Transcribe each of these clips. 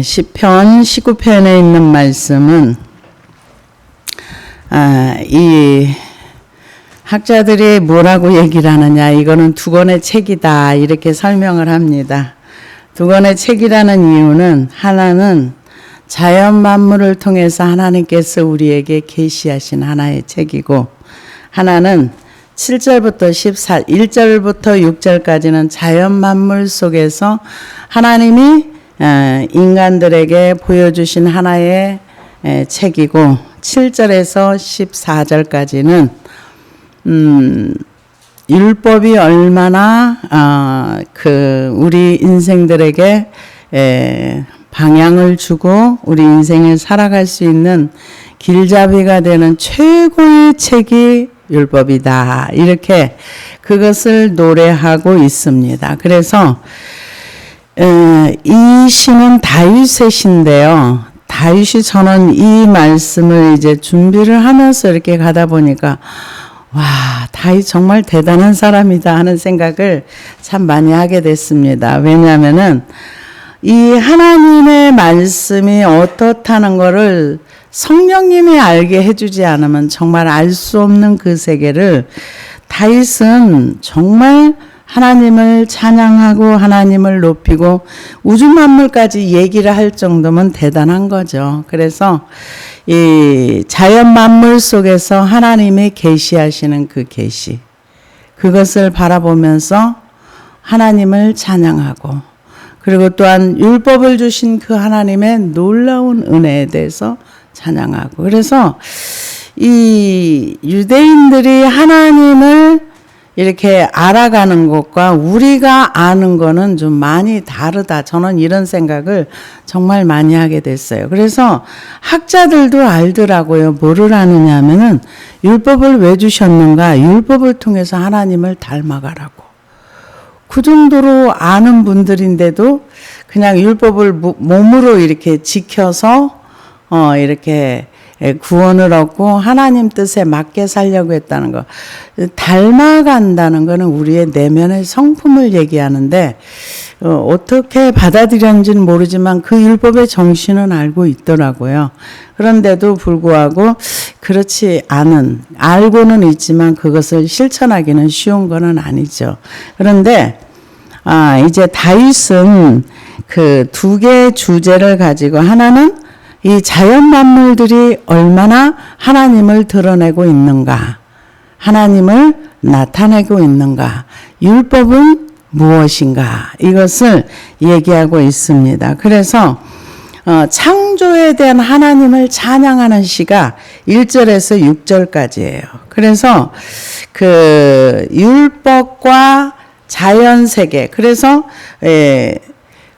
시편 19편에 있는 말씀은 이 학자들이 뭐라고 얘기를 하느냐, 이거는 두 권의 책이다 이렇게 설명을 합니다. 두 권의 책이라는 이유는, 하나는 자연 만물을 통해서 하나님께서 우리에게 계시하신 하나의 책이고, 하나는 7절부터 1절부터 6절까지는 자연 만물 속에서 하나님이 인간들에게 보여주신 하나의 책이고, 7절에서 14절까지는 율법이 얼마나 우리 인생들에게 방향을 주고 우리 인생을 살아갈 수 있는 길잡이가 되는 최고의 책이 율법이다, 이렇게 그것을 노래하고 있습니다. 그래서 이 시는 다윗의 시인데요, 다윗이 저는 이 말씀을 이제 준비를 하면서 이렇게 가다 보니까, 와, 다윗 정말 대단한 사람이다 하는 생각을 참 많이 하게 됐습니다. 왜냐하면은 이 하나님의 말씀이 어떻다는 거를 성령님이 알게 해주지 않으면 정말 알 수 없는 그 세계를 다윗은 정말 하나님을 찬양하고 하나님을 높이고 우주 만물까지 얘기를 할 정도면 대단한 거죠. 그래서 이 자연 만물 속에서 하나님이 계시하시는 그 계시, 그것을 바라보면서 하나님을 찬양하고, 그리고 또한 율법을 주신 그 하나님의 놀라운 은혜에 대해서 찬양하고, 그래서 이 유대인들이 하나님을 이렇게 알아가는 것과 우리가 아는 거는 좀 많이 다르다, 저는 이런 생각을 정말 많이 하게 됐어요. 그래서 학자들도 알더라고요. 뭐를 아느냐 하면은, 율법을 왜 주셨는가, 율법을 통해서 하나님을 닮아가라고. 그 정도로 아는 분들인데도 그냥 율법을 몸으로 이렇게 지켜서 이렇게 구원을 얻고 하나님 뜻에 맞게 살려고 했다는 거. 닮아간다는 거는 우리의 내면의 성품을 얘기하는데, 어떻게 받아들였는지는 모르지만 그 율법의 정신은 알고 있더라고요. 그런데도 불구하고 그렇지 않은, 알고는 있지만 그것을 실천하기는 쉬운 거는 아니죠. 그런데 이제 다윗은 그 두 개의 주제를 가지고, 하나는 이 자연 만물들이 얼마나 하나님을 드러내고 있는가, 하나님을 나타내고 있는가, 율법은 무엇인가, 이것을 얘기하고 있습니다. 그래서 창조에 대한 하나님을 찬양하는 시가 1절에서 6절까지예요. 그래서 그 율법과 자연 세계, 그래서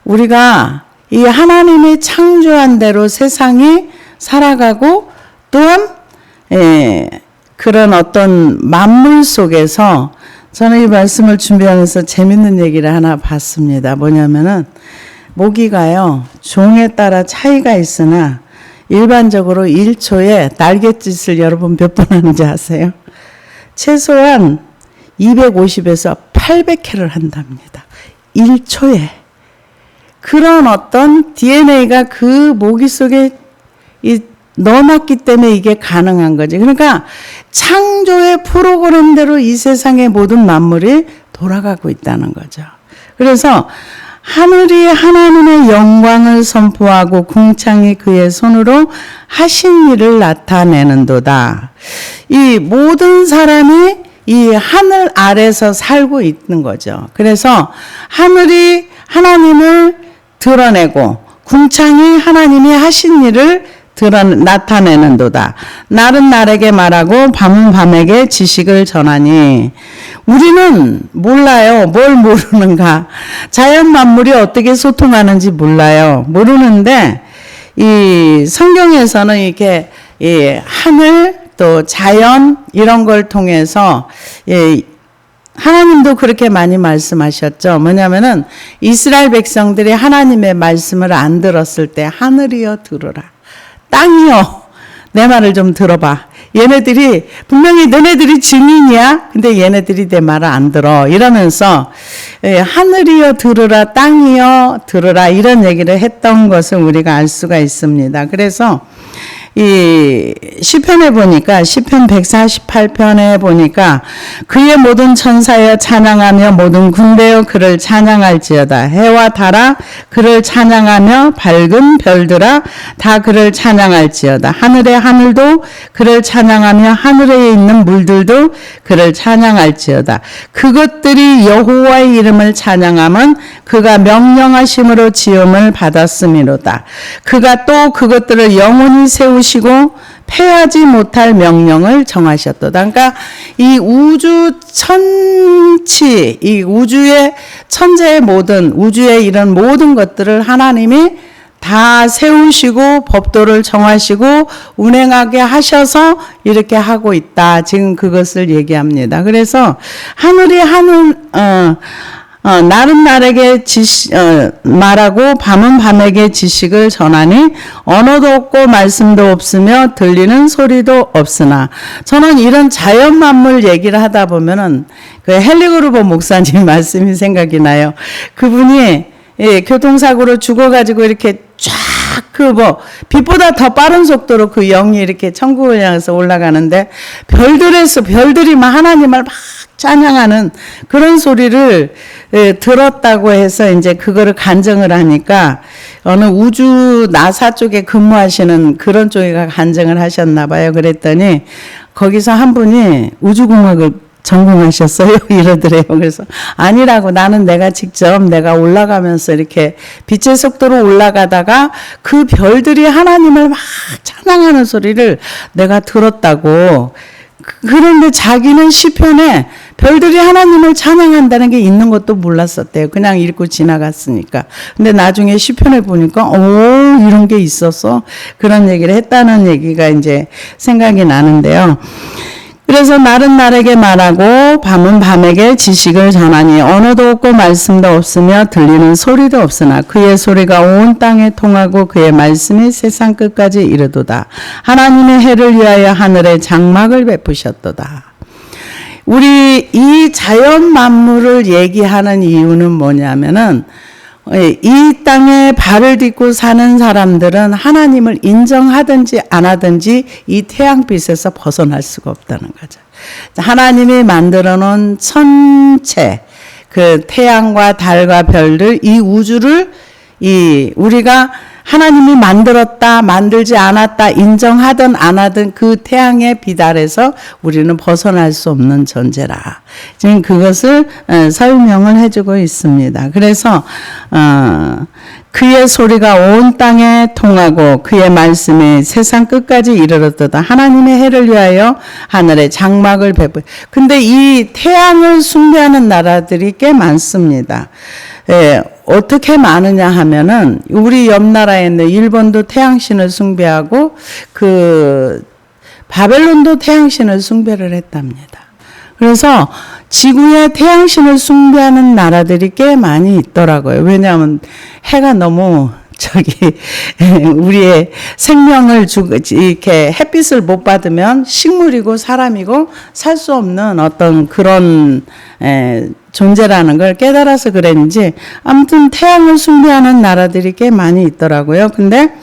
우리가 이 하나님이 창조한 대로 세상이 살아가고, 또한 그런 어떤 만물 속에서, 저는 이 말씀을 준비하면서 재밌는 얘기를 하나 봤습니다. 뭐냐면은, 모기가요, 종에 따라 차이가 있으나 일반적으로 1초에 날갯짓을 여러분 몇 번 하는지 아세요? 최소한 250에서 800회를 한답니다. 1초에. 그런 어떤 DNA가 그 모기 속에 넣어놨기 때문에 이게 가능한 거지. 그러니까 창조의 프로그램대로 이 세상의 모든 만물이 돌아가고 있다는 거죠. 그래서 하늘이 하나님의 영광을 선포하고 궁창이 그의 손으로 하신 일을 나타내는도다. 이 모든 사람이 이 하늘 아래서 살고 있는 거죠. 그래서 하늘이 하나님을 드러내고 궁창이 하나님이 하신 일을 나타내는도다. 날은 날에게 말하고 밤은 밤에게 지식을 전하니. 우리는 몰라요. 뭘 모르는가. 자연 만물이 어떻게 소통하는지 몰라요. 모르는데 이 성경에서는 이렇게 하늘 또 자연 이런 걸 통해서 하나님도 그렇게 많이 말씀하셨죠. 뭐냐면은 이스라엘 백성들이 하나님의 말씀을 안 들었을 때, 하늘이여 들으라, 땅이여 내 말을 좀 들어봐. 얘네들이 분명히 너네들이 증인이야. 근데 얘네들이 내 말을 안 들어. 이러면서 하늘이여 들으라, 땅이여 들으라, 이런 얘기를 했던 것을 우리가 알 수가 있습니다. 그래서 이 시편에 보니까, 시편 148편에 보니까 그의 모든 천사여 찬양하며 모든 군대여 그를 찬양할지어다. 해와 달아 그를 찬양하며 밝은 별들아 다 그를 찬양할지어다. 하늘의 하늘도 그를 찬양하며 하늘에 있는 물들도 그를 찬양할지어다. 그것들이 여호와의 이름을 찬양하면 그가 명령하심으로 지음을 받았음이로다. 그가 또 그것들을 영원히 세우시고 패하지 못할 명령을 정하셨도다. 그러니까 이 우주 천치, 이 우주의 천재의 모든, 우주의 이런 모든 것들을 하나님이 다 세우시고 법도를 정하시고 운행하게 하셔서 이렇게 하고 있다. 지금 그것을 얘기합니다. 그래서 하늘이 날은 날에게 말하고 밤은 밤에게 지식을 전하니 언어도 없고 말씀도 없으며 들리는 소리도 없으나. 저는 이런 자연 만물 얘기를 하다 보면은 그 헨리그루버 목사님 말씀이 생각이 나요. 그분이 교통사고로 죽어가지고 이렇게 쫙 빛보다 더 빠른 속도로 그 영이 이렇게 천국을 향해서 올라가는데 별들이 막 하나님을 막 찬양하는 그런 소리를 들었다고 해서 이제 그거를 간증을 하니까 어느 우주 나사 쪽에 근무하시는 그런 쪽에 간증을 하셨나 봐요. 그랬더니 거기서 한 분이 우주공학을 전공하셨어요? 이러더래요. 그래서 아니라고, 나는 내가 직접 내가 올라가면서 이렇게 빛의 속도로 올라가다가 그 별들이 하나님을 막 찬양하는 소리를 내가 들었다고. 그런데 자기는 시편에 별들이 하나님을 찬양한다는 게 있는 것도 몰랐었대요. 그냥 읽고 지나갔으니까. 근데 나중에 시편에 보니까 이런 게 있었어. 그런 얘기를 했다는 얘기가 이제 생각이 나는데요. 그래서 날은 날에게 말하고 밤은 밤에게 지식을 전하니 언어도 없고 말씀도 없으며 들리는 소리도 없으나 그의 소리가 온 땅에 통하고 그의 말씀이 세상 끝까지 이르도다. 하나님의 해를 위하여 하늘에 장막을 베푸셨도다. 우리 이 자연 만물을 얘기하는 이유는 뭐냐면은 이 땅에 발을 딛고 사는 사람들은 하나님을 인정하든지 안 하든지 이 태양빛에서 벗어날 수가 없다는 거죠. 하나님이 만들어 놓은 천체, 그 태양과 달과 별들, 이 우주를 우리가 하나님이 만들었다, 만들지 않았다, 인정하든 안 하든 그 태양의 빛 아래서 우리는 벗어날 수 없는 존재라. 지금 그것을 설명을 해주고 있습니다. 그래서 그의 소리가 온 땅에 통하고 그의 말씀이 세상 끝까지 이르렀도다. 하나님의 해를 위하여 하늘에 장막을 베푸. 근데 이 태양을 숭배하는 나라들이 꽤 많습니다. 어떻게 많으냐 하면은 우리 옆 나라에 있는 일본도 태양신을 숭배하고 그 바벨론도 태양신을 숭배를 했답니다. 그래서 지구에 태양신을 숭배하는 나라들이 꽤 많이 있더라고요. 왜냐하면 해가 너무 우리의 생명을 이렇게 햇빛을 못 받으면 식물이고 사람이고 살 수 없는 어떤 그런 존재라는 걸 깨달아서 그랬는지 아무튼 태양을 숭배하는 나라들이 꽤 많이 있더라고요. 근데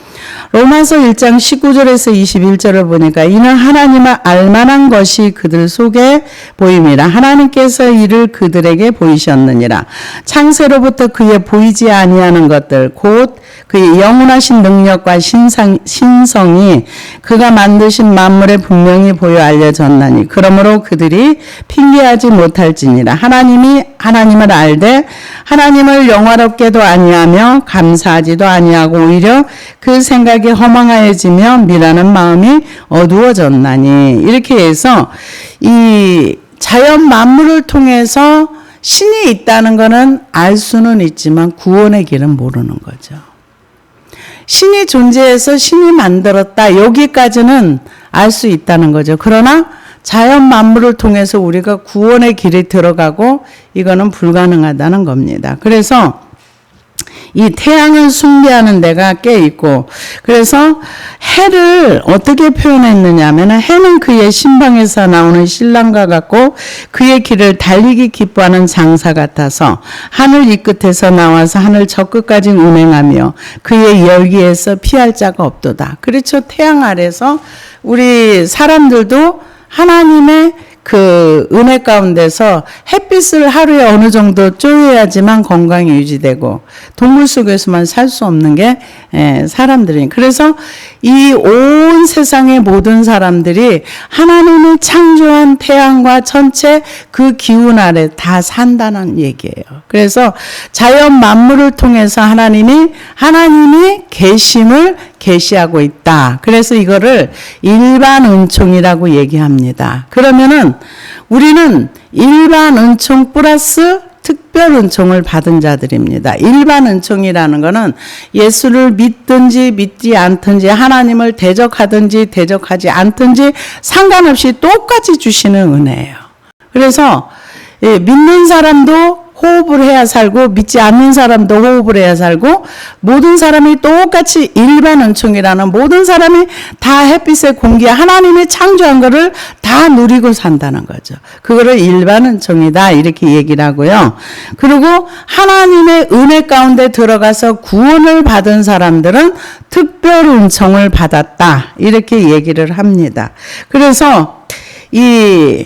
로마서 1장 19절에서 21절을 보니까 이는 하나님을 알만한 것이 그들 속에 보임이라. 하나님께서 이를 그들에게 보이셨느니라. 창세로부터 그의 보이지 아니하는 것들 곧 그의 영원하신 능력과 신성이 그가 만드신 만물에 분명히 보여 알려졌나니 그러므로 그들이 핑계하지 못할지니라. 하나님이 하나님을 알되 하나님을 영화롭게도 아니하며 감사하지도 아니하고 오히려 그 생각이 허망하여지며 미라는 마음이 어두워졌나니. 이렇게 해서 이 자연 만물을 통해서 신이 있다는 것은 알 수는 있지만 구원의 길은 모르는 거죠. 신이 존재해서 신이 만들었다, 여기까지는 알 수 있다는 거죠. 그러나 자연 만물을 통해서 우리가 구원의 길에 들어가고 이거는 불가능하다는 겁니다. 그래서 이 태양을 숭배하는 데가 꽤 있고, 그래서 해를 어떻게 표현했느냐 하면, 해는 그의 신방에서 나오는 신랑과 같고 그의 길을 달리기 기뻐하는 장사 같아서 하늘 이 끝에서 나와서 하늘 저 끝까지 운행하며 그의 열기에서 피할 자가 없도다. 그렇죠. 태양 아래서 우리 사람들도 하나님의 그 은혜 가운데서 햇빛을 하루에 어느 정도 쬐야지만 건강이 유지되고, 동물 속에서만 살 수 없는 게 사람들이. 그래서 이 온 세상의 모든 사람들이 하나님이 창조한 태양과 전체 그 기운 아래 다 산다는 얘기예요. 그래서 자연 만물을 통해서 하나님이 계심을 계시하고 있다. 그래서 이거를 일반 은총이라고 얘기합니다. 그러면은 우리는 일반 은총 플러스 특별 은총을 받은 자들입니다. 일반 은총이라는 것은 예수를 믿든지 믿지 않든지, 하나님을 대적하든지 대적하지 않든지 상관없이 똑같이 주시는 은혜예요. 그래서 믿는 사람도 호흡을 해야 살고 믿지 않는 사람도 호흡을 해야 살고, 모든 사람이 똑같이 일반 은총이라는, 모든 사람이 다 햇빛의 공기, 하나님이 창조한 것을 다 누리고 산다는 거죠. 그거를 일반 은총이다 이렇게 얘기를 하고요. 그리고 하나님의 은혜 가운데 들어가서 구원을 받은 사람들은 특별 은총을 받았다 이렇게 얘기를 합니다. 그래서 이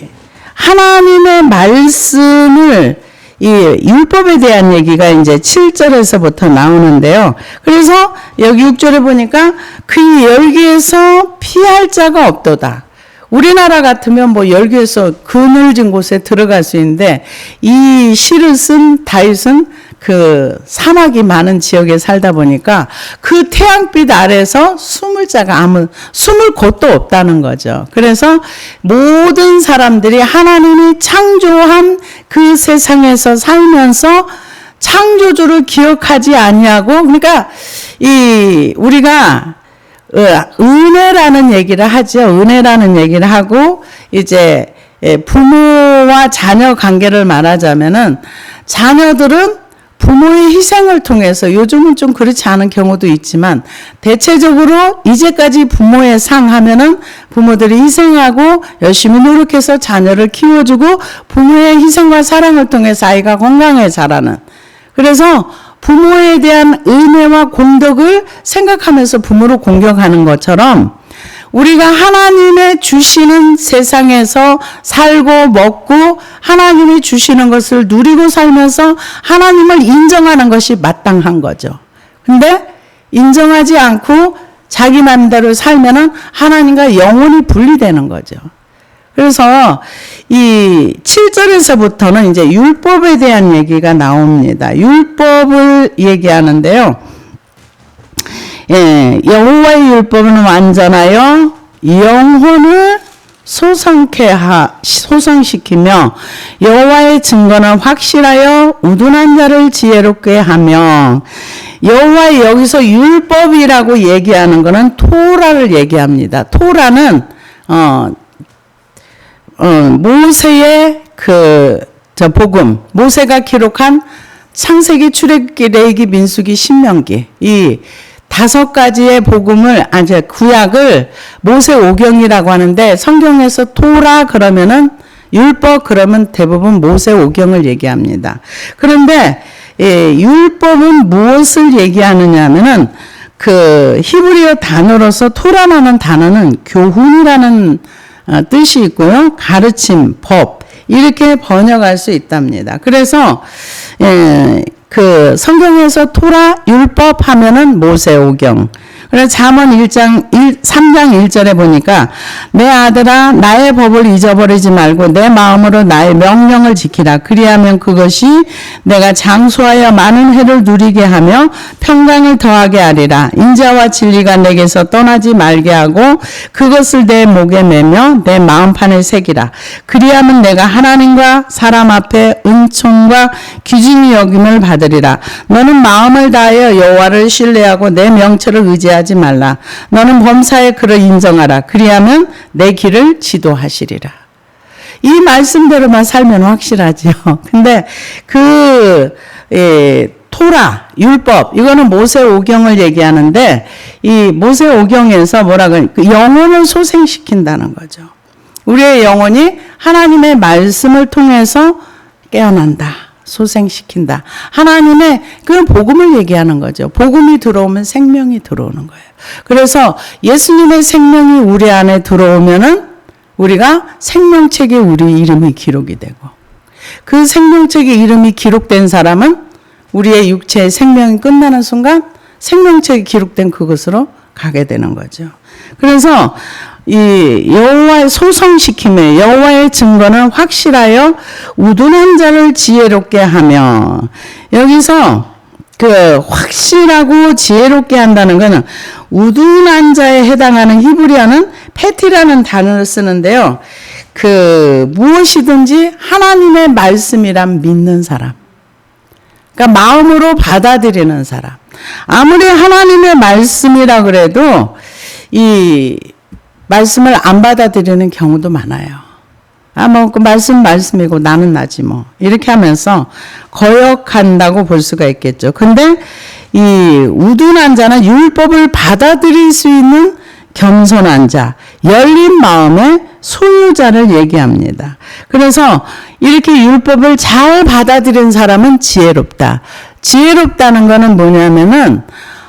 하나님의 말씀을, 이 율법에 대한 얘기가 이제 7절에서부터 나오는데요. 그래서 여기 6절에 보니까 그 열기에서 피할 자가 없도다. 우리나라 같으면 뭐 열기에서 그늘진 곳에 들어갈 수 있는데, 이 시를 쓴 다윗은 그 사막이 많은 지역에 살다 보니까 그 태양빛 아래서 숨을 곳도 없다는 거죠. 그래서 모든 사람들이 하나님이 창조한 그 세상에서 살면서 창조주를 기억하지 아니하고, 그러니까 우리가 은혜라는 얘기를 하죠. 은혜라는 얘기를 하고, 이제 부모와 자녀 관계를 말하자면은, 자녀들은 부모의 희생을 통해서, 요즘은 좀 그렇지 않은 경우도 있지만 대체적으로 이제까지 부모의 상 하면은 부모들이 희생하고 열심히 노력해서 자녀를 키워주고 부모의 희생과 사랑을 통해서 아이가 건강하게 자라는, 그래서 부모에 대한 은혜와 공덕을 생각하면서 부모를 공경하는 것처럼, 우리가 하나님의 주시는 세상에서 살고 먹고 하나님이 주시는 것을 누리고 살면서 하나님을 인정하는 것이 마땅한 거죠. 근데 인정하지 않고 자기 마음대로 살면은 하나님과 영원히 분리되는 거죠. 그래서 이 7절에서부터는 이제 율법에 대한 얘기가 나옵니다. 율법을 얘기하는데요. 여호와의 율법은 완전하여 영혼을 소성시키며 여호와의 증거는 확실하여 우둔한 자를 지혜롭게 하며, 여호와의 여기서 율법이라고 얘기하는 것은 토라를 얘기합니다. 토라는 모세의 복음, 모세가 기록한 창세기, 출애굽기, 레위기, 민수기, 신명기, 이 5가지의 복음을, 구약을 모세 오경이라고 하는데, 성경에서 토라 그러면은, 율법 그러면 대부분 모세 오경을 얘기합니다. 그런데 율법은 무엇을 얘기하느냐 하면은, 그 히브리어 단어로서 토라라는 단어는 교훈이라는 뜻이 있고요. 가르침, 법 이렇게 번역할 수 있답니다. 그래서 그 성경에서 토라 율법 하면은 모세오경. 그래서 잠언 3장 1절에 보니까 내 아들아 나의 법을 잊어버리지 말고 내 마음으로 나의 명령을 지키라. 그리하면 그것이 내가 장수하여 많은 해를 누리게 하며 평강을 더하게 하리라. 인자와 진리가 내게서 떠나지 말게 하고 그것을 내 목에 매며 내 마음판에 새기라. 그리하면 내가 하나님과 사람 앞에 은총과 귀중히 여김을 받으리라. 너는 마음을 다하여 여호와를 신뢰하고 내 명철을 의지하지 말라. 너는 범사의 그를 인정하라. 그리하면 내 길을 지도하시리라. 이 말씀대로만 살면 확실하죠. 근데 토라, 율법, 이거는 모세오경을 얘기하는데 이 모세오경에서 뭐라고 영혼을 소생시킨다는 거죠. 우리의 영혼이 하나님의 말씀을 통해서 깨어난다. 소생시킨다. 하나님의 그 복음을 얘기하는 거죠. 복음이 들어오면 생명이 들어오는 거예요. 그래서 예수님의 생명이 우리 안에 들어오면은 우리가 생명책에 우리 이름이 기록이 되고 그 생명책에 이름이 기록된 사람은 우리의 육체의 생명이 끝나는 순간 생명책이 기록된 그것으로 가게 되는 거죠. 그래서 이 여호와의 소성시킴에 여호와의 증거는 확실하여 우둔한 자를 지혜롭게 하며 여기서 그 확실하고 지혜롭게 한다는 것은 우둔한 자에 해당하는 히브리어는 페티라는 단어를 쓰는데요. 그 무엇이든지 하나님의 말씀이란 믿는 사람. 그러니까 마음으로 받아들이는 사람. 아무리 하나님의 말씀이라 그래도 이 말씀을 안 받아들이는 경우도 많아요. 뭐 그 말씀이고 나는 나지 뭐 이렇게 하면서 거역한다고 볼 수가 있겠죠. 근데 이 우둔한 자는 율법을 받아들일 수 있는 겸손한 자, 열린 마음의 소유자를 얘기합니다. 그래서 이렇게 율법을 잘 받아들인 사람은 지혜롭다. 지혜롭다는 거는 뭐냐면은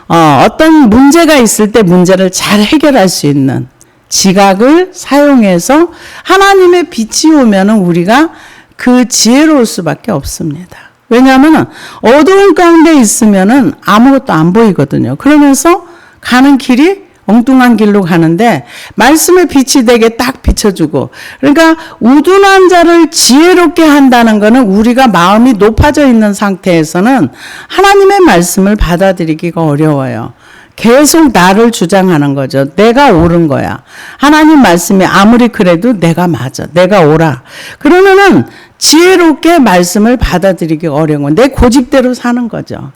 어떤 문제가 있을 때 문제를 잘 해결할 수 있는 지각을 사용해서 하나님의 빛이 오면은 우리가 그 지혜로울 수밖에 없습니다. 왜냐하면 어두운 가운데 있으면은 아무것도 안 보이거든요. 그러면서 가는 길이 엉뚱한 길로 가는데 말씀의 빛이 되게 딱 비춰주고 그러니까 우둔한 자를 지혜롭게 한다는 것은 우리가 마음이 높아져 있는 상태에서는 하나님의 말씀을 받아들이기가 어려워요. 계속 나를 주장하는 거죠. 내가 옳은 거야. 하나님 말씀이 아무리 그래도 내가 맞아. 내가 옳아. 그러면은 지혜롭게 말씀을 받아들이기 어려운 거. 내 고집대로 사는 거죠.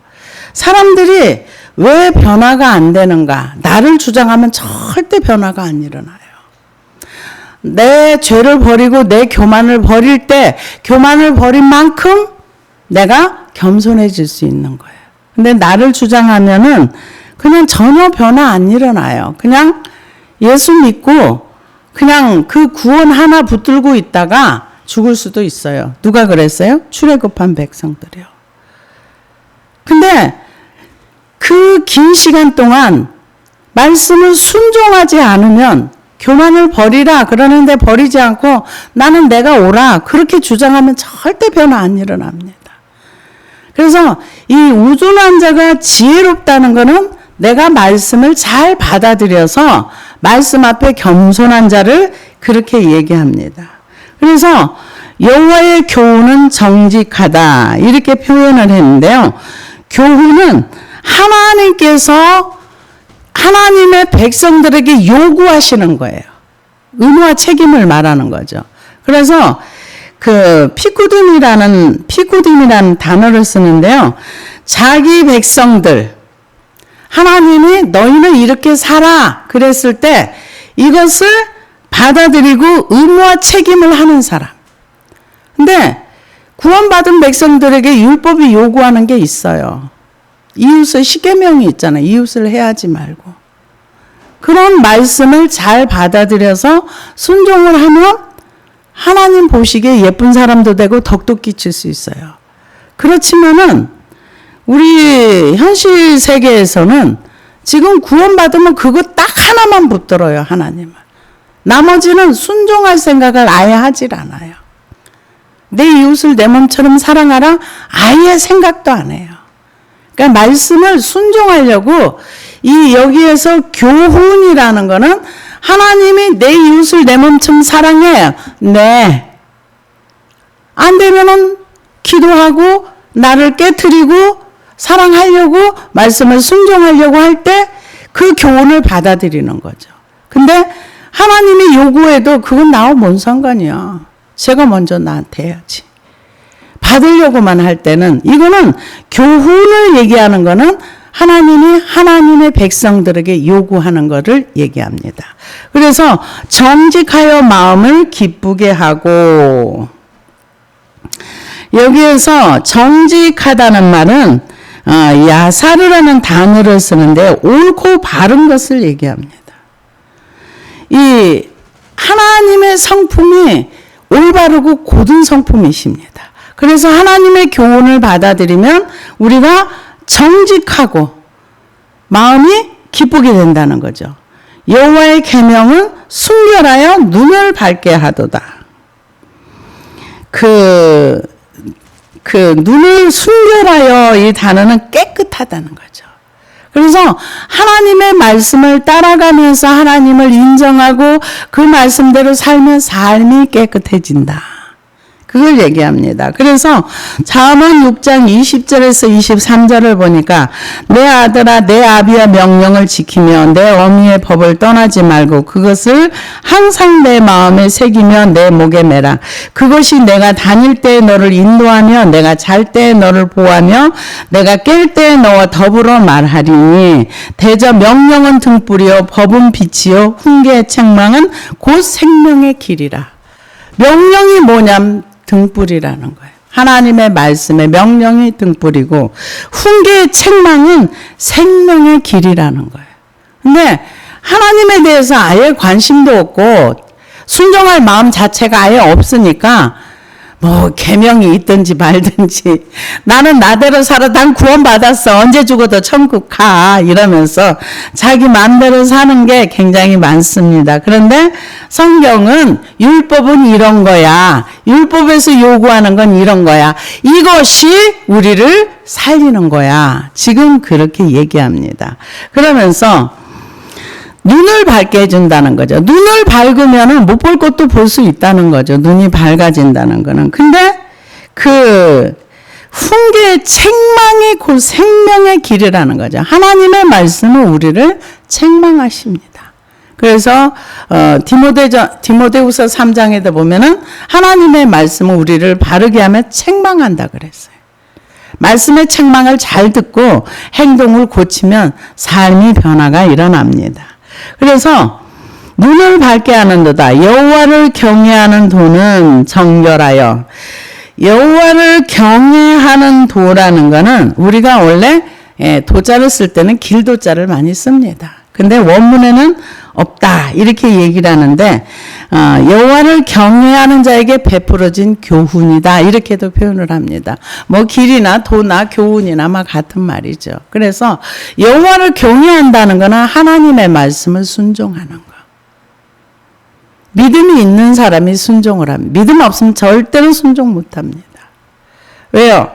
사람들이 왜 변화가 안 되는가? 나를 주장하면 절대 변화가 안 일어나요. 내 죄를 버리고 내 교만을 버릴 때 교만을 버린 만큼 내가 겸손해질 수 있는 거예요. 근데 나를 주장하면은 그냥 전혀 변화 안 일어나요. 그냥 예수 믿고 그냥 그 구원 하나 붙들고 있다가 죽을 수도 있어요. 누가 그랬어요? 출애굽한 백성들이요. 근데 그 긴 시간 동안 말씀을 순종하지 않으면 교만을 버리라 그러는데 버리지 않고 나는 내가 옳아 그렇게 주장하면 절대 변화 안 일어납니다. 그래서 이 우둔한 자가 지혜롭다는 것은 내가 말씀을 잘 받아들여서 말씀 앞에 겸손한 자를 그렇게 얘기합니다. 그래서 여호와의 교훈은 정직하다 이렇게 표현을 했는데요. 교훈은 하나님께서 하나님의 백성들에게 요구하시는 거예요. 의무와 책임을 말하는 거죠. 그래서 그 피쿠딤이라는 단어를 쓰는데요. 자기 백성들 하나님이 너희는 이렇게 살아 그랬을 때 이것을 받아들이고 의무와 책임을 하는 사람. 근데 구원받은 백성들에게 율법이 요구하는 게 있어요. 이웃의 십계명이 있잖아요. 이웃을 해하지 말고. 그런 말씀을 잘 받아들여서 순종을 하면 하나님 보시기에 예쁜 사람도 되고 덕도 끼칠 수 있어요. 그렇지만은 우리 현실 세계에서는 지금 구원받으면 그거 딱 하나만 붙들어요. 하나님을. 나머지는 순종할 생각을 아예 하질 않아요. 내 이웃을 내 몸처럼 사랑하라 아예 생각도 안 해요. 그러니까 말씀을 순종하려고 이 여기에서 교훈이라는 거는 하나님이 내 이웃을 내 몸처럼 사랑해. 네. 안 되면은 기도하고 나를 깨트리고 사랑하려고 말씀을 순종하려고 할 때 그 교훈을 받아들이는 거죠. 근데 하나님이 요구해도 그건 나와 뭔 상관이야. 제가 먼저 나한테 해야지. 받으려고만 할 때는 이거는 교훈을 얘기하는 거는 하나님이 하나님의 백성들에게 요구하는 것을 얘기합니다. 그래서 정직하여 마음을 기쁘게 하고 여기에서 정직하다는 말은 야사르라는 단어를 쓰는데 옳고 바른 것을 얘기합니다. 이 하나님의 성품이 올바르고 고든 성품이십니다. 그래서 하나님의 교훈을 받아들이면 우리가 정직하고 마음이 기쁘게 된다는 거죠. 여호와의 계명은 순결하여 눈을 밝게 하도다. 그 눈을 순결하여 이 단어는 깨끗하다는 거죠. 그래서 하나님의 말씀을 따라가면서 하나님을 인정하고 그 말씀대로 살면 삶이 깨끗해진다. 그걸 얘기합니다. 그래서 잠언 6장 20절에서 23절을 보니까 내 아들아 내 아비의 명령을 지키며 내 어미의 법을 떠나지 말고 그것을 항상 내 마음에 새기며 내 목에 매라. 그것이 내가 다닐 때에 너를 인도하며 내가 잘 때에 너를 보호하며 내가 깰 때에 너와 더불어 말하리니 대저 명령은 등불이요 법은 빛이요 훈계의 책망은 곧 생명의 길이라. 명령이 뭐냐면 등불이라는 거예요. 하나님의 말씀의 명령이 등불이고 훈계의 책망은 생명의 길이라는 거예요. 근데 하나님에 대해서 아예 관심도 없고 순종할 마음 자체가 아예 없으니까 뭐 계명이 있든지 말든지 나는 나대로 살아 난 구원받았어 언제 죽어도 천국 가 이러면서 자기 마음대로 사는 게 굉장히 많습니다. 그런데 성경은 율법은 이런 거야. 율법에서 요구하는 건 이런 거야. 이것이 우리를 살리는 거야. 지금 그렇게 얘기합니다. 그러면서 눈을 밝게 해준다는 거죠. 눈을 밝으면은 못 볼 것도 볼 수 있다는 거죠. 눈이 밝아진다는 거는. 근데 그 훈계의 책망이 곧 생명의 길이라는 거죠. 하나님의 말씀은 우리를 책망하십니다. 그래서 디모데후서 3장에도 보면은 하나님의 말씀은 우리를 바르게 하며 책망한다 그랬어요. 말씀의 책망을 잘 듣고 행동을 고치면 삶의 변화가 일어납니다. 그래서 눈을 밝게 하는도다. 여호와를 경외하는 도는 정결하여. 여호와를 경외하는 도라는 거는 우리가 원래 도자를 쓸 때는 길도자를 많이 씁니다. 근데 원문에는 없다 이렇게 얘기를 하는데 여호와를 경외하는 자에게 베풀어진 교훈이다 이렇게도 표현을 합니다. 뭐 길이나 도나 교훈이나 막 같은 말이죠. 그래서 여호와를 경외한다는 거는 하나님의 말씀을 순종하는 거. 믿음이 있는 사람이 순종을 합니다. 믿음 없으면 절대로 순종 못합니다. 왜요?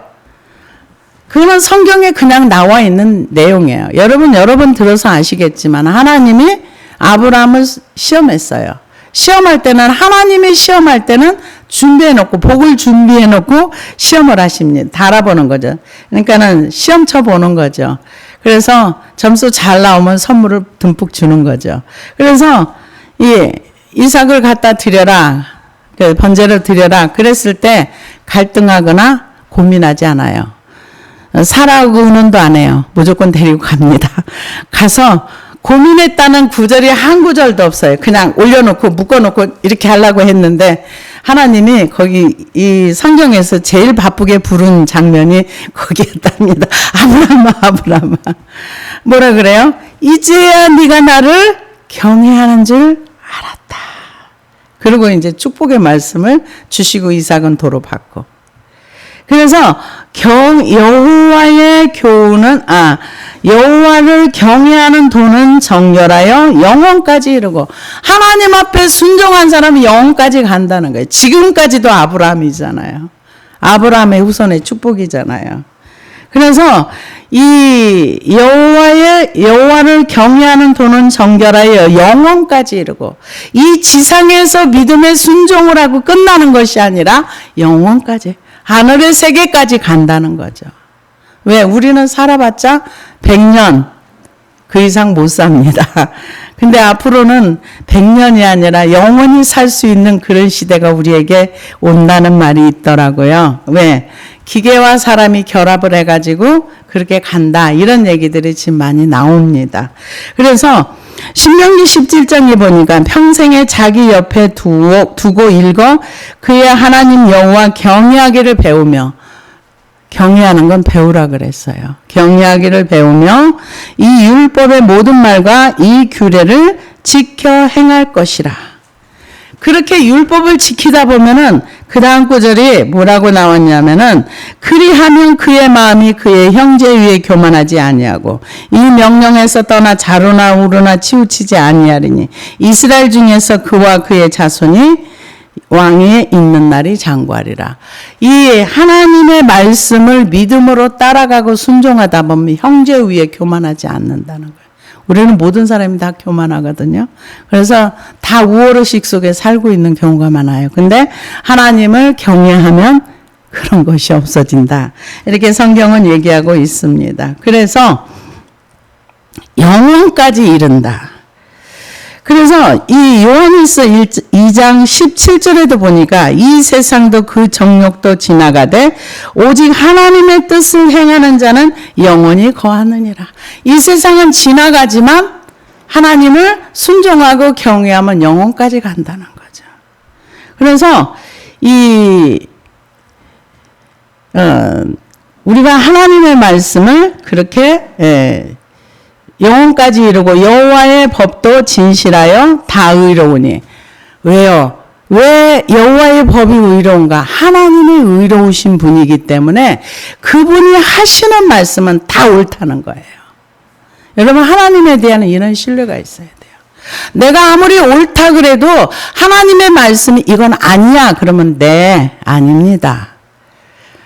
그거는 성경에 그냥 나와 있는 내용이에요. 여러분 들어서 아시겠지만 하나님이 아브라함을 시험했어요. 시험할 때는 하나님이 시험할 때는 준비해놓고 복을 준비해놓고 시험을 하십니다. 달아보는 거죠. 그러니까는 시험 쳐보는 거죠. 그래서 점수 잘 나오면 선물을 듬뿍 주는 거죠. 그래서 이삭을 갖다 드려라, 번제를 드려라 그랬을 때 갈등하거나 고민하지 않아요. 사라하고 의논도 안 해요. 무조건 데리고 갑니다. 가서 고민했다는 구절이 한 구절도 없어요. 그냥 올려놓고 묶어놓고 이렇게 하려고 했는데 하나님이 거기 이 성경에서 제일 바쁘게 부른 장면이 거기였답니다. 아브라함아 뭐라 그래요? 이제야 네가 나를 경외하는 줄 알았다. 그리고 이제 축복의 말씀을 주시고 이삭은 도로 받고. 그래서 여호와의 교훈은 여호와를 경외하는 도는 정결하여 영원까지 이르고 하나님 앞에 순종한 사람이 영원까지 간다는 거예요. 지금까지도 아브라함이잖아요. 아브라함의 후손의 축복이잖아요. 그래서 이 여호와를 경외하는 도는 정결하여 영원까지 이르고 이 지상에서 믿음의 순종을 하고 끝나는 것이 아니라 영원까지 하늘의 세계까지 간다는 거죠. 왜? 우리는 살아봤자 100년 그 이상 못 삽니다. 근데 앞으로는 100년이 아니라 영원히 살 수 있는 그런 시대가 우리에게 온다는 말이 있더라고요. 왜? 기계와 사람이 결합을 해가지고 그렇게 간다. 이런 얘기들이 지금 많이 나옵니다. 그래서 신명기 17장에 보니까 평생에 자기 옆에 두고 읽어 그의 하나님 여호와 경외하기를 배우며 경외하는 건 배우라 그랬어요. 경외하기를 배우며 이 율법의 모든 말과 이 규례를 지켜 행할 것이라. 그렇게 율법을 지키다 보면은 그 다음 구절이 뭐라고 나왔냐면은 그리하면 그의 마음이 그의 형제 위에 교만하지 아니하고 이 명령에서 떠나 자로나 우로나 치우치지 아니하리니 이스라엘 중에서 그와 그의 자손이 왕위에 있는 날이 장구하리라. 이 하나님의 말씀을 믿음으로 따라가고 순종하다 보면 형제 위에 교만하지 않는다는 거예요. 우리는 모든 사람이 다 교만하거든요. 그래서 다 우월의식 속에 살고 있는 경우가 많아요. 근데 하나님을 경외하면 그런 것이 없어진다. 이렇게 성경은 얘기하고 있습니다. 그래서 영원까지 이른다. 그래서 이 요한일서 2장 17절에도 보니까 이 세상도 그 정욕도 지나가되 오직 하나님의 뜻을 행하는 자는 영원히 거하느니라. 이 세상은 지나가지만 하나님을 순종하고 경외하면 영원까지 간다는 거죠. 그래서 우리가 하나님의 말씀을 그렇게 영혼까지 이루고 여호와의 법도 진실하여 다 의로우니. 왜요? 왜 여호와의 법이 의로운가? 하나님이 의로우신 분이기 때문에 그분이 하시는 말씀은 다 옳다는 거예요. 여러분, 하나님에 대한 이런 신뢰가 있어야 돼요. 내가 아무리 옳다 그래도 하나님의 말씀이 이건 아니야 그러면 네, 아닙니다.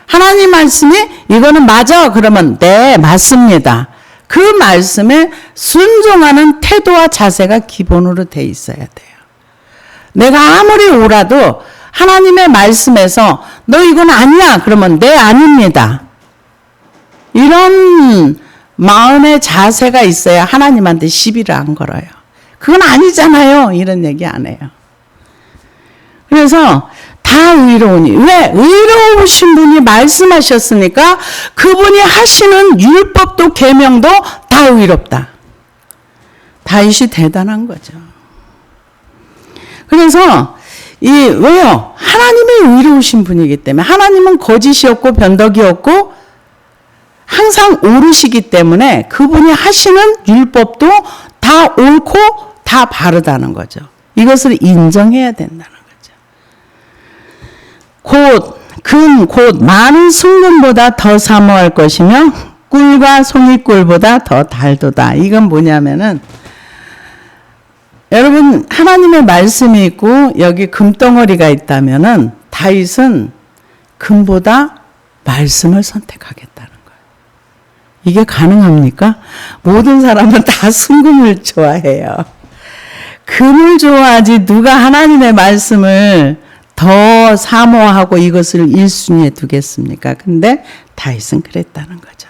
하나님 말씀이 이거는 맞아 그러면 네, 맞습니다. 그 말씀에 순종하는 태도와 자세가 기본으로 돼 있어야 돼요. 내가 아무리 옳아도 하나님의 말씀에서 너 이건 아니야 그러면 네, 아닙니다. 이런 마음의 자세가 있어야 하나님한테 시비를 안 걸어요. 그건 아니잖아요. 이런 얘기 안 해요. 그래서 다 의로우니. 왜? 의로우신 분이 말씀하셨으니까 그분이 하시는 율법도 계명도 다 의롭다. 다윗이 대단한 거죠. 그래서 왜요? 하나님이 의로우신 분이기 때문에 하나님은 거짓이 없고 변덕이 없고 항상 옳으시기 때문에 그분이 하시는 율법도 다 옳고 다 바르다는 거죠. 이것을 인정해야 된다는 거죠. 곧 많은 순금보다 더 사모할 것이며 꿀과 송이꿀보다 더 달도다. 이건 뭐냐면은 여러분, 하나님의 말씀이 있고 여기 금덩어리가 있다면은 다윗은 금보다 말씀을 선택하겠다는 거예요. 이게 가능합니까? 모든 사람은 다 순금을 좋아해요. 금을 좋아하지 누가 하나님의 말씀을 더 사모하고 이것을 1순위에 두겠습니까? 근데 다윗은 그랬다는 거죠.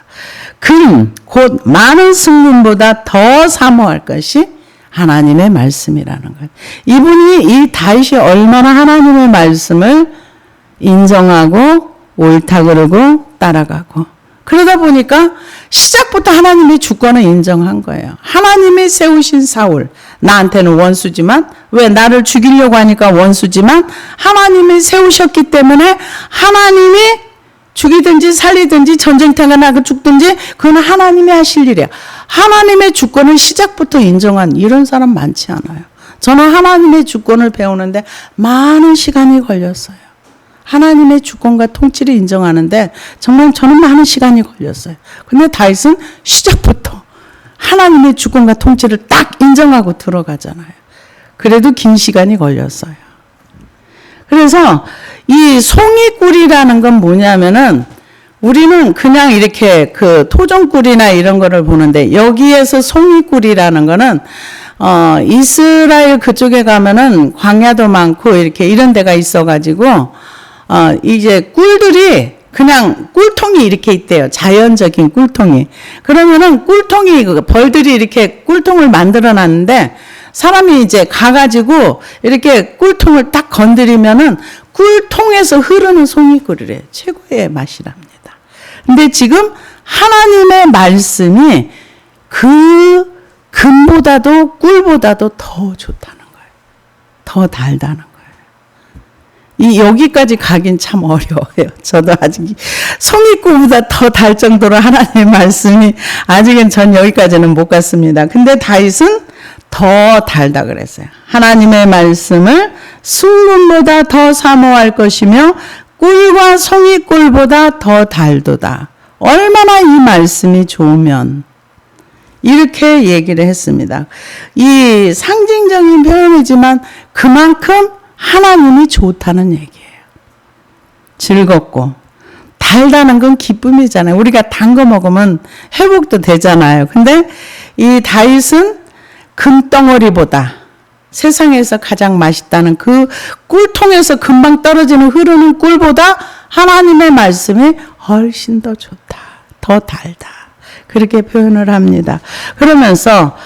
곧 많은 순금보다 더 사모할 것이 하나님의 말씀이라는 거예요. 이분이 이 다윗이 얼마나 하나님의 말씀을 인정하고 옳다 그러고 따라가고 그러다 보니까 시작부터 하나님의 주권을 인정한 거예요. 하나님이 세우신 사울, 나한테는 원수지만 왜 나를 죽이려고 하니까 원수지만 하나님이 세우셨기 때문에 하나님이 죽이든지 살리든지 전쟁터가 나고 죽든지 그건 하나님이 하실 일이야. 하나님의 주권을 시작부터 인정한 이런 사람 많지 않아요. 저는 하나님의 주권을 배우는데 많은 시간이 걸렸어요. 하나님의 주권과 통치를 인정하는데 정말 저는 많은 시간이 걸렸어요. 근데 다윗은 시작부터 하나님의 주권과 통치를 딱 인정하고 들어가잖아요. 그래도 긴 시간이 걸렸어요. 그래서 이 송이꿀이라는 건 뭐냐면은 우리는 그냥 이렇게 그 토종꿀이나 이런 거를 보는데 여기에서 송이꿀이라는 거는 이스라엘 그쪽에 가면은 광야도 많고 이렇게 이런 데가 있어가지고 이제 꿀들이 그냥 꿀통이 이렇게 있대요. 자연적인 꿀통이. 그러면은 꿀통이 벌들이 이렇게 꿀통을 만들어 놨는데 사람이 이제 가가지고 이렇게 꿀통을 딱 건드리면은 꿀통에서 흐르는 송이꿀이래요. 최고의 맛이랍니다. 근데 지금 하나님의 말씀이 그 금보다도 꿀보다도 더 좋다는 거예요. 더 달다는 거예요. 여기까지 가긴 참 어려워요. 저도 아직 송이꿀보다 더 달 정도로 하나님의 말씀이 아직은 전 여기까지는 못 갔습니다. 근데 다윗은 더 달다 그랬어요. 하나님의 말씀을 순금보다 더 사모할 것이며 꿀과 송이꿀보다 더 달도다. 얼마나 이 말씀이 좋으면, 이렇게 얘기를 했습니다. 이 상징적인 표현이지만 그만큼 하나님이 좋다는 얘기예요. 즐겁고 달다는 건 기쁨이잖아요. 우리가 단 거 먹으면 회복도 되잖아요. 근데 이 다윗은 금덩어리보다 세상에서 가장 맛있다는 그 꿀통에서 금방 떨어지는 흐르는 꿀보다 하나님의 말씀이 훨씬 더 좋다. 더 달다. 그렇게 표현을 합니다. 그러면서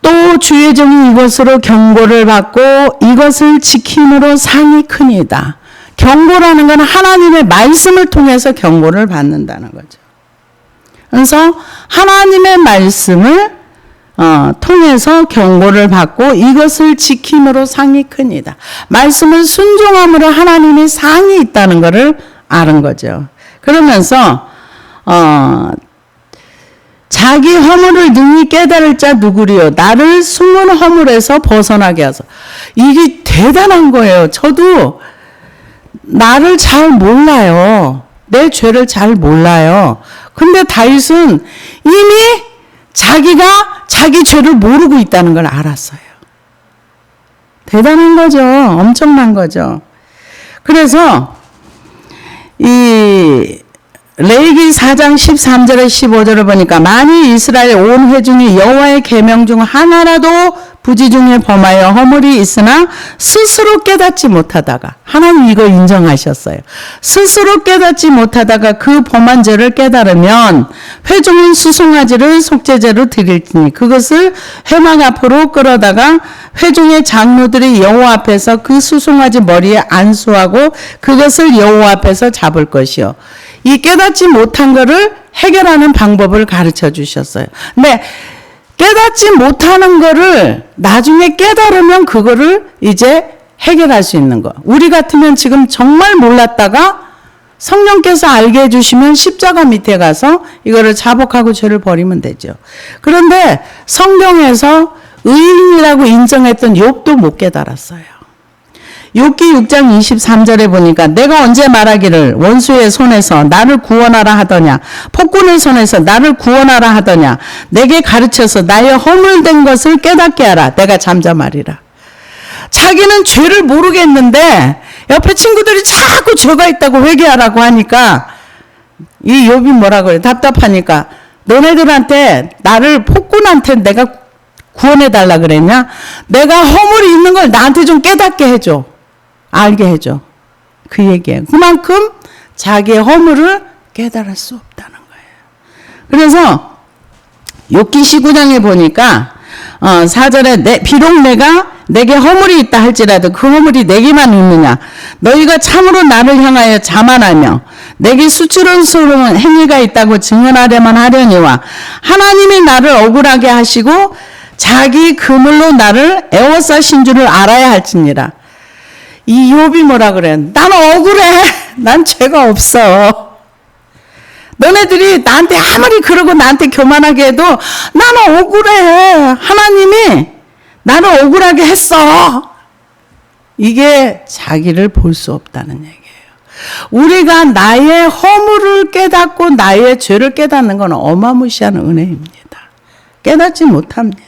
또 주의 종이 이것으로 경고를 받고 이것을 지킴으로 상이 크니이다. 경고라는 건 하나님의 말씀을 통해서 경고를 받는다는 거죠. 그래서 하나님의 말씀을 통해서 경고를 받고 이것을 지킴으로 상이 크니이다. 말씀을 순종함으로 하나님이 상이 있다는 것을 아는 거죠. 그러면서 자기 허물을 능히 깨달을 자 누구리요? 나를 숨은 허물에서 벗어나게 하소서. 이게 대단한 거예요. 저도 나를 잘 몰라요. 내 죄를 잘 몰라요. 근데 다윗은 이미 자기가 자기 죄를 모르고 있다는 걸 알았어요. 대단한 거죠. 엄청난 거죠. 그래서 이 레위기 4장 13절에 15절을 보니까 만일 이스라엘 온 회중이 여호와의 계명 중 하나라도 부지 중에 범하여 허물이 있으나 스스로 깨닫지 못하다가, 하나님 이거 인정하셨어요. 스스로 깨닫지 못하다가 그 범한 죄를 깨달으면 회중은 수송아지를 속죄제로 드릴지니 그것을 회막 앞으로 끌어다가 회중의 장로들이 여호와 앞에서 그 수송아지 머리에 안수하고 그것을 여호와 앞에서 잡을 것이요. 이 깨닫지 못한 거를 해결하는 방법을 가르쳐 주셨어요. 근데 깨닫지 못하는 거를 나중에 깨달으면 그거를 이제 해결할 수 있는 거. 우리 같으면 지금 정말 몰랐다가 성령께서 알게 해주시면 십자가 밑에 가서 이거를 자복하고 죄를 버리면 되죠. 그런데 성경에서 의인이라고 인정했던 욥도 못 깨달았어요. 욥기 6장 23절에 보니까 내가 언제 말하기를 원수의 손에서 나를 구원하라 하더냐, 폭군의 손에서 나를 구원하라 하더냐, 내게 가르쳐서 나의 허물된 것을 깨닫게 하라. 내가 잠잠하리라. 자기는 죄를 모르겠는데 옆에 친구들이 자꾸 죄가 있다고 회개하라고 하니까 이 욥이 뭐라고 그래? 답답하니까 너네들한테 나를 폭군한테 내가 구원해달라 그랬냐? 내가 허물이 있는 걸 나한테 좀 깨닫게 해줘. 알게 해줘. 그 얘기예요. 그만큼 자기의 허물을 깨달을 수 없다는 거예요. 그래서 욥기 19장에 보니까 4절에 비록 내가 내게 허물이 있다 할지라도 그 허물이 내게만 있느냐. 너희가 참으로 나를 향하여 자만하며 내게 수치스러운 행위가 있다고 증언하려만 하려니와 하나님이 나를 억울하게 하시고 자기 그물로 나를 애워싸신 줄을 알아야 할지니라. 이 욥이 뭐라 그래? 난 억울해. 난 죄가 없어. 너네들이 나한테 아무리 그러고 나한테 교만하게 해도 나는 억울해. 하나님이 나를 억울하게 했어. 이게 자기를 볼 수 없다는 얘기예요. 우리가 나의 허물을 깨닫고 나의 죄를 깨닫는 건 어마무시한 은혜입니다. 깨닫지 못합니다.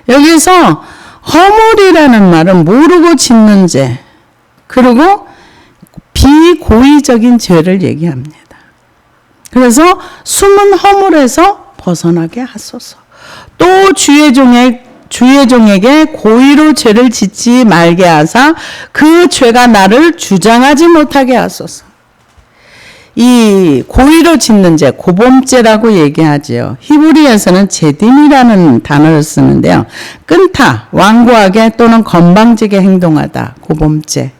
여기서 허물이라는 말은 모르고 짓는 죄, 그리고 비고의적인 죄를 얘기합니다. 그래서 숨은 허물에서 벗어나게 하소서. 또 주의 종에게 고의로 죄를 짓지 말게 하사 그 죄가 나를 주장하지 못하게 하소서. 이 고의로 짓는 죄, 고범죄라고 얘기하지요. 히브리에서는 제딤이라는 단어를 쓰는데요. 끈타, 완고하게 또는 건방지게 행동하다, 고범죄,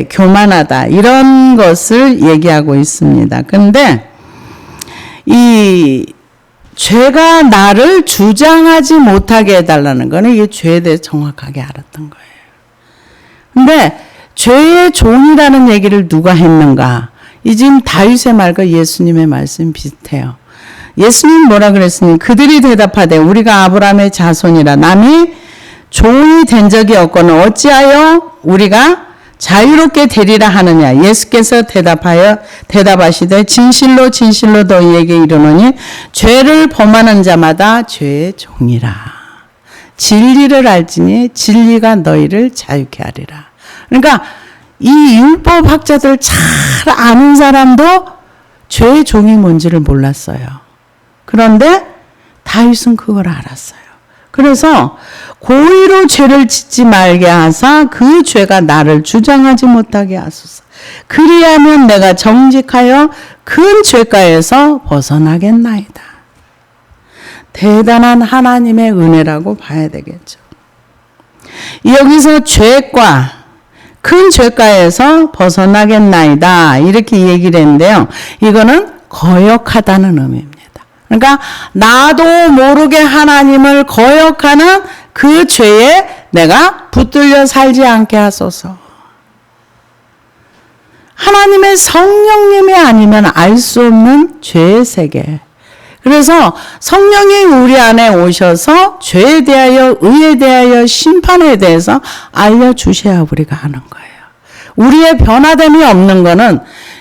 교만하다, 이런 것을 얘기하고 있습니다. 근데 이 죄가 나를 주장하지 못하게 해달라는 거는 이 죄에 대해 정확하게 알았던 거예요. 근데 죄의 종이라는 얘기를 누가 했는가? 이 지금 다윗의 말과 예수님의 말씀 비슷해요. 예수님 뭐라 그랬으니 그들이 대답하되 우리가 아브라함의 자손이라 남이 종이 된 적이 없거늘 어찌하여 우리가 자유롭게 되리라 하느냐. 예수께서 대답하시되 진실로 진실로 너희에게 이르노니 죄를 범하는 자마다 죄의 종이라. 진리를 알지니 진리가 너희를 자유케 하리라. 그러니까 이 율법 학자들 잘 아는 사람도 죄의 종이 뭔지를 몰랐어요. 그런데 다윗은 그걸 알았어요. 그래서 고의로 죄를 짓지 말게 하사 그 죄가 나를 주장하지 못하게 하소서. 그리하면 내가 정직하여 큰 죄가에서 벗어나겠나이다. 대단한 하나님의 은혜라고 봐야 되겠죠. 여기서 죄과 큰 죄가에서 벗어나겠나이다 이렇게 얘기를 했는데요. 이거는 거역하다는 의미입니다. 그러니까 나도 모르게 하나님을 거역하는 그 죄에 내가 붙들려 살지 않게 하소서. 하나님의 성령님이 아니면 알 수 없는 죄의 세계. 그래서 성령이 우리 안에 오셔서 죄에 대하여 의에 대하여 심판에 대해서 알려주셔야 우리가 하는 거예요. 우리의 변화됨이 없는 거는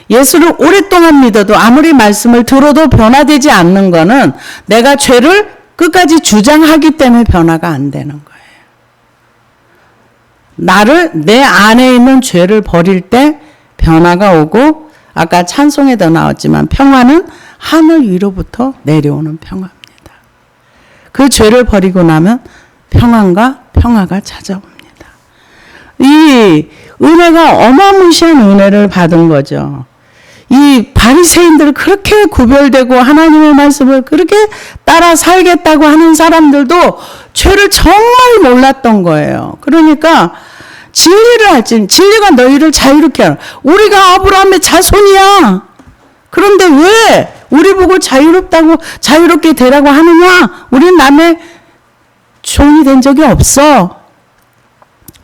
예수를 오랫동안 믿어도 아무리 말씀을 들어도 변화되지 않는 거는 내가 죄를 끝까지 주장하기 때문에 변화가 안 되는 거예요. 내 안에 있는 죄를 버릴 때 변화가 오고 아까 찬송에도 나왔지만 평화는 하늘 위로부터 내려오는 평화입니다. 그 죄를 버리고 나면 평화가 찾아옵니다. 이 은혜가 어마무시한 은혜를 받은 거죠. 이 바리새인들 그렇게 구별되고 하나님의 말씀을 그렇게 따라 살겠다고 하는 사람들도 죄를 정말 몰랐던 거예요. 그러니까 진리를 알지. 진리가 너희를 자유롭게 하라. 우리가 아브라함의 자손이야. 그런데 왜 우리 보고 자유롭게 되라고 하느냐? 우린 남의 종이 된 적이 없어.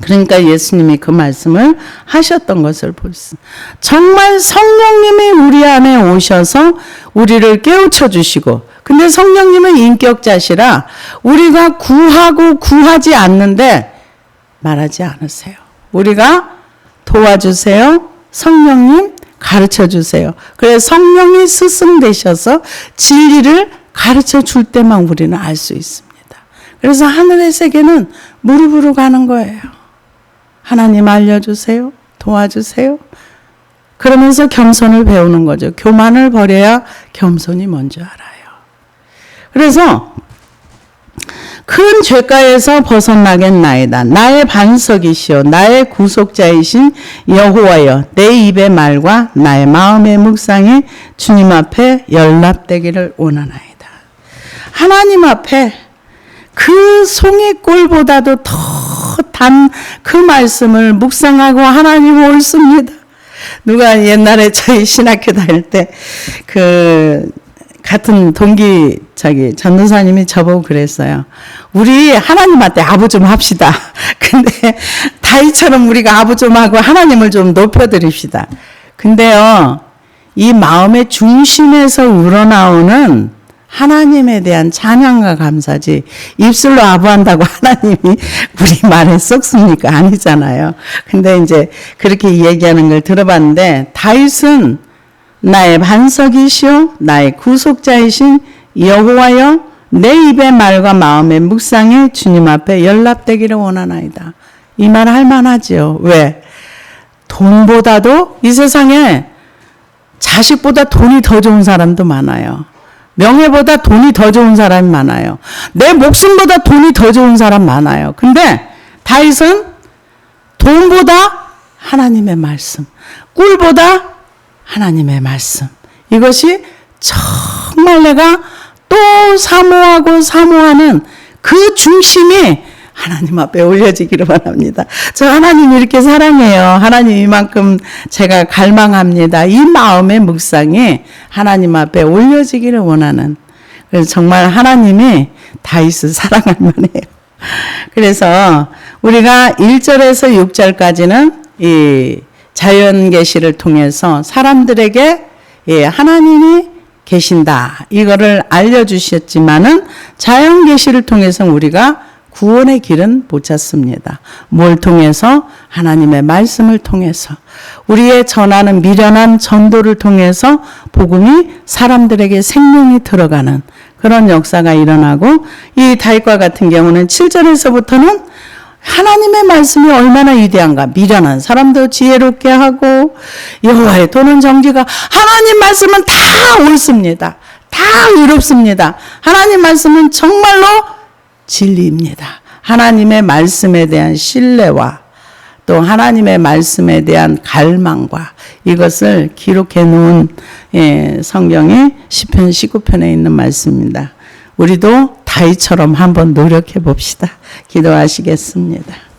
그러니까 예수님이 그 말씀을 하셨던 것을 볼 수. 정말 성령님이 우리 안에 오셔서 우리를 깨우쳐 주시고, 근데 성령님은 인격자시라 우리가 구하고 구하지 않는데 말하지 않으세요. 우리가 도와주세요. 성령님 가르쳐 주세요. 그래서 성령이 스승 되셔서 진리를 가르쳐 줄 때만 우리는 알 수 있습니다. 그래서 하늘의 세계는 무릎으로 가는 거예요. 하나님 알려주세요. 도와주세요. 그러면서 겸손을 배우는 거죠. 교만을 버려야 겸손이 뭔지 알아요. 그래서 큰 죄가에서 벗어나겠나이다. 나의 반석이시오 나의 구속자이신 여호와여 내 입의 말과 나의 마음의 묵상이 주님 앞에 연락되기를 원하나이다. 하나님 앞에 그 송이꿀보다도 더 단 그 말씀을 묵상하고 하나님 옳습니다. 누가 옛날에 저희 신학교 다닐 때 같은 동기 전도사님이 저보고 그랬어요. 우리 하나님한테 아부 좀 합시다. 근데 다윗처럼 우리가 아부 좀 하고 하나님을 좀 높여드립시다. 근데요, 이 마음의 중심에서 우러나오는 하나님에 대한 찬양과 감사지 입술로 아부한다고 하나님이 우리 말에 썩습니까? 아니잖아요. 근데 이제 그렇게 얘기하는 걸 들어봤는데 다윗은 나의 반석이시오 나의 구속자이신 여호와여 내 입의 말과 마음의 묵상이 주님 앞에 연락되기를 원하나이다. 이 말 할 만하지요. 왜? 돈보다도 이 세상에 자식보다 돈이 더 좋은 사람도 많아요. 명예보다 돈이 더 좋은 사람이 많아요. 내 목숨보다 돈이 더 좋은 사람 많아요. 근데 다윗은 돈보다 하나님의 말씀, 꿀보다 하나님의 말씀. 이것이 정말 내가 또 사모하는 그 중심이 하나님 앞에 올려지기를 바랍니다. 저 하나님 이렇게 사랑해요. 하나님 이만큼 제가 갈망합니다. 이 마음의 묵상이 하나님 앞에 올려지기를 원하는. 그래서 정말 하나님이 다윗을 사랑할 만해요. 그래서 우리가 1절에서 6절까지는 이 자연 계시를 통해서 사람들에게 하나님이 계신다 이거를 알려주셨지만은 자연 계시를 통해서 우리가 구원의 길은 못 찾습니다. 뭘 통해서? 하나님의 말씀을 통해서 우리의 전하는 미련한 전도를 통해서 복음이 사람들에게 생명이 들어가는 그런 역사가 일어나고 이 다윗과 같은 경우는 7절에서부터는 하나님의 말씀이 얼마나 위대한가 미련한 사람도 지혜롭게 하고 여호와의 도는 정직하 하나님 말씀은 다 옳습니다. 다 의롭습니다. 하나님 말씀은 정말로 진리입니다. 하나님의 말씀에 대한 신뢰와 또 하나님의 말씀에 대한 갈망과 이것을 기록해 놓은 성경이 시편 19편에 있는 말씀입니다. 우리도 다윗처럼 한번 노력해 봅시다. 기도하시겠습니다.